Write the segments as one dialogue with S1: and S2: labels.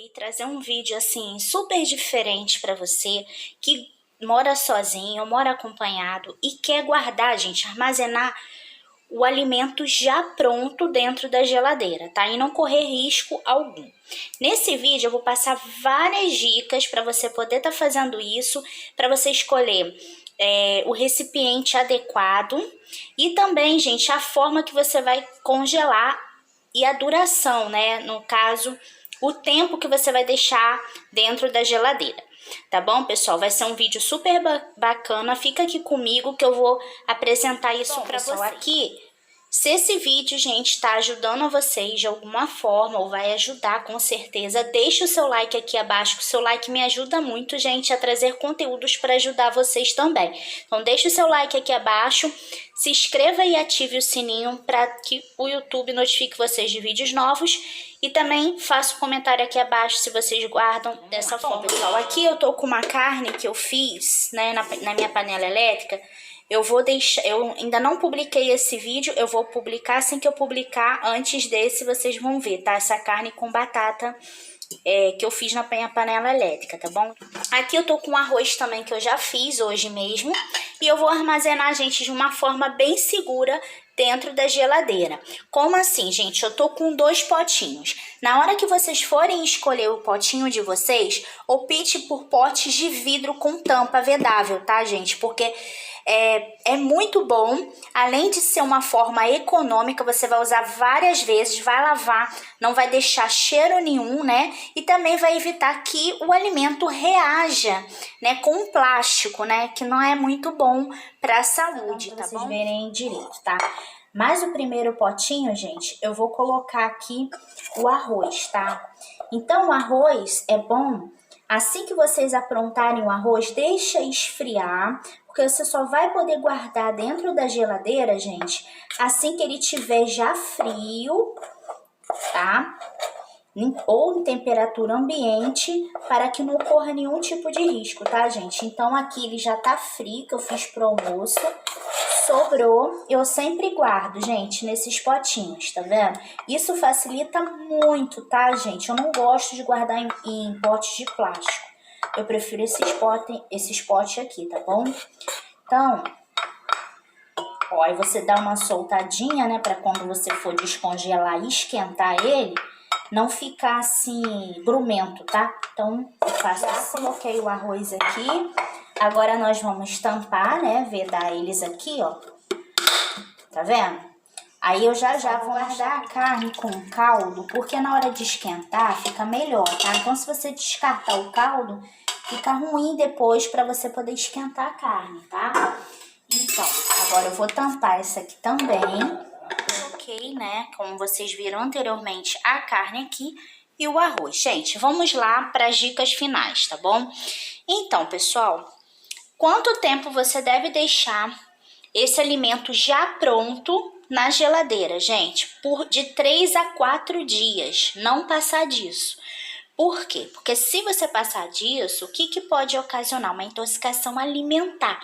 S1: resolvi trazer um vídeo assim super diferente para você que mora sozinho, mora acompanhado e quer guardar, gente, armazenar o alimento já pronto dentro da geladeira, tá? E não correr risco algum. Nesse vídeo eu vou passar várias dicas para você poder estar fazendo isso, para você escolher o recipiente adequado e também, gente, a forma que você vai congelar e a duração, né? No caso, o tempo que você vai deixar dentro da geladeira. Tá bom, pessoal? Vai ser um vídeo super bacana. Fica aqui comigo que eu vou apresentar isso para você. Aqui, se esse vídeo, gente, está ajudando vocês de alguma forma ou vai ajudar com certeza, deixa o seu like aqui abaixo, que o seu like me ajuda muito, gente, a trazer conteúdos para ajudar vocês também. Então, deixa o seu like aqui abaixo, se inscreva e ative o sininho para que o YouTube notifique vocês de vídeos novos. E também faça um comentário aqui abaixo se vocês guardam dessa forma. Pessoal, aqui eu tô com uma carne que eu fiz, né, na minha panela elétrica. Eu ainda não publiquei esse vídeo, eu vou publicar assim que eu publicar, antes desse vocês vão ver, tá? Essa carne com batata que eu fiz na minha panela elétrica, tá bom? Aqui eu tô com arroz também que eu já fiz hoje mesmo e eu vou armazenar, gente, de uma forma bem segura dentro da geladeira. Como assim, gente? Eu tô com 2 potinhos. Na hora que vocês forem escolher o potinho de vocês, opte por potes de vidro com tampa vedável, tá, gente? Porque é muito bom, além de ser uma forma econômica, você vai usar várias vezes, vai lavar, não vai deixar cheiro nenhum, né? E também vai evitar que o alimento reaja, né, com o plástico, né? Que não é muito bom para a saúde, tá bom? Vocês verem direito, tá? Mas o primeiro potinho, gente, eu vou colocar aqui o arroz, tá? Então, o arroz é bom, assim que vocês aprontarem o arroz, deixa esfriar, porque você só vai poder guardar dentro da geladeira, gente, assim que ele tiver já frio, tá? Ou em temperatura ambiente, para que não ocorra nenhum tipo de risco, tá, gente? Então, aqui ele já tá frio, que eu fiz pro almoço. Sobrou, eu sempre guardo, gente, nesses potinhos, tá vendo? Isso facilita muito, tá, gente? Eu não gosto de guardar em potes de plástico. Eu prefiro esses potes aqui, tá bom? Então, ó, aí você dá uma soltadinha, né, pra quando você for descongelar e esquentar ele, não ficar assim, grumento, tá? Então, eu faço assim. Coloquei o arroz aqui. Agora nós vamos tampar, né, vedar eles aqui, ó. Tá vendo? Aí eu já vou guardar a carne com caldo, porque na hora de esquentar fica melhor, tá? Então, se você descartar o caldo, fica ruim depois pra você poder esquentar a carne, tá? Então, agora eu vou tampar essa aqui também. Coloquei, né, como vocês viram anteriormente, a carne aqui e o arroz. Gente, vamos lá para as dicas finais, tá bom? Então, pessoal, quanto tempo você deve deixar esse alimento já pronto na geladeira, gente? De 3 a 4 dias, não passar disso. Por quê? Porque se você passar disso, o que pode ocasionar? Uma intoxicação alimentar.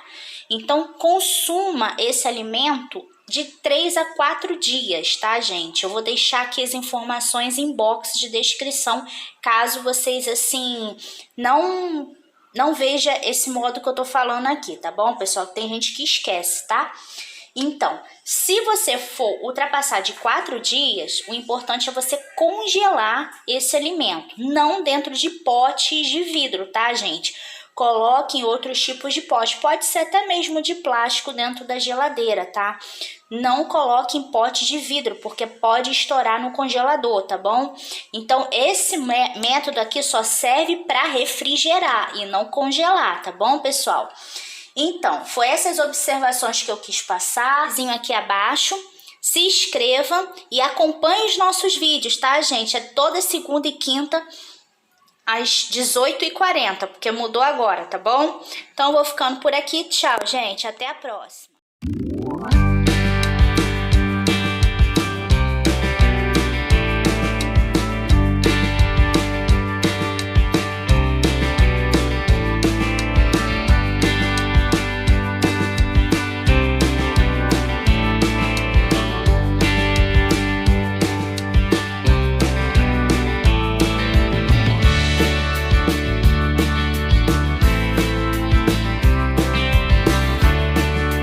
S1: Então, consuma esse alimento de 3 a 4 dias, tá, gente? Eu vou deixar aqui as informações em box de descrição, caso vocês, assim, não veja esse modo que eu tô falando aqui, tá bom, pessoal? Tem gente que esquece, tá? Então, se você for ultrapassar de 4 dias, o importante é você congelar esse alimento, não dentro de potes de vidro, tá, gente? Coloque em outros tipos de pote, pode ser até mesmo de plástico dentro da geladeira, tá? Não coloque em pote de vidro, porque pode estourar no congelador, tá bom? Então, esse método aqui só serve para refrigerar e não congelar, tá bom, pessoal? Então, foi essas observações que eu quis passar, aqui abaixo. Se inscreva e acompanhe os nossos vídeos, tá, gente? É toda segunda e quinta às 18h40, porque mudou agora, tá bom? Então, eu vou ficando por aqui. Tchau, gente. Até a próxima.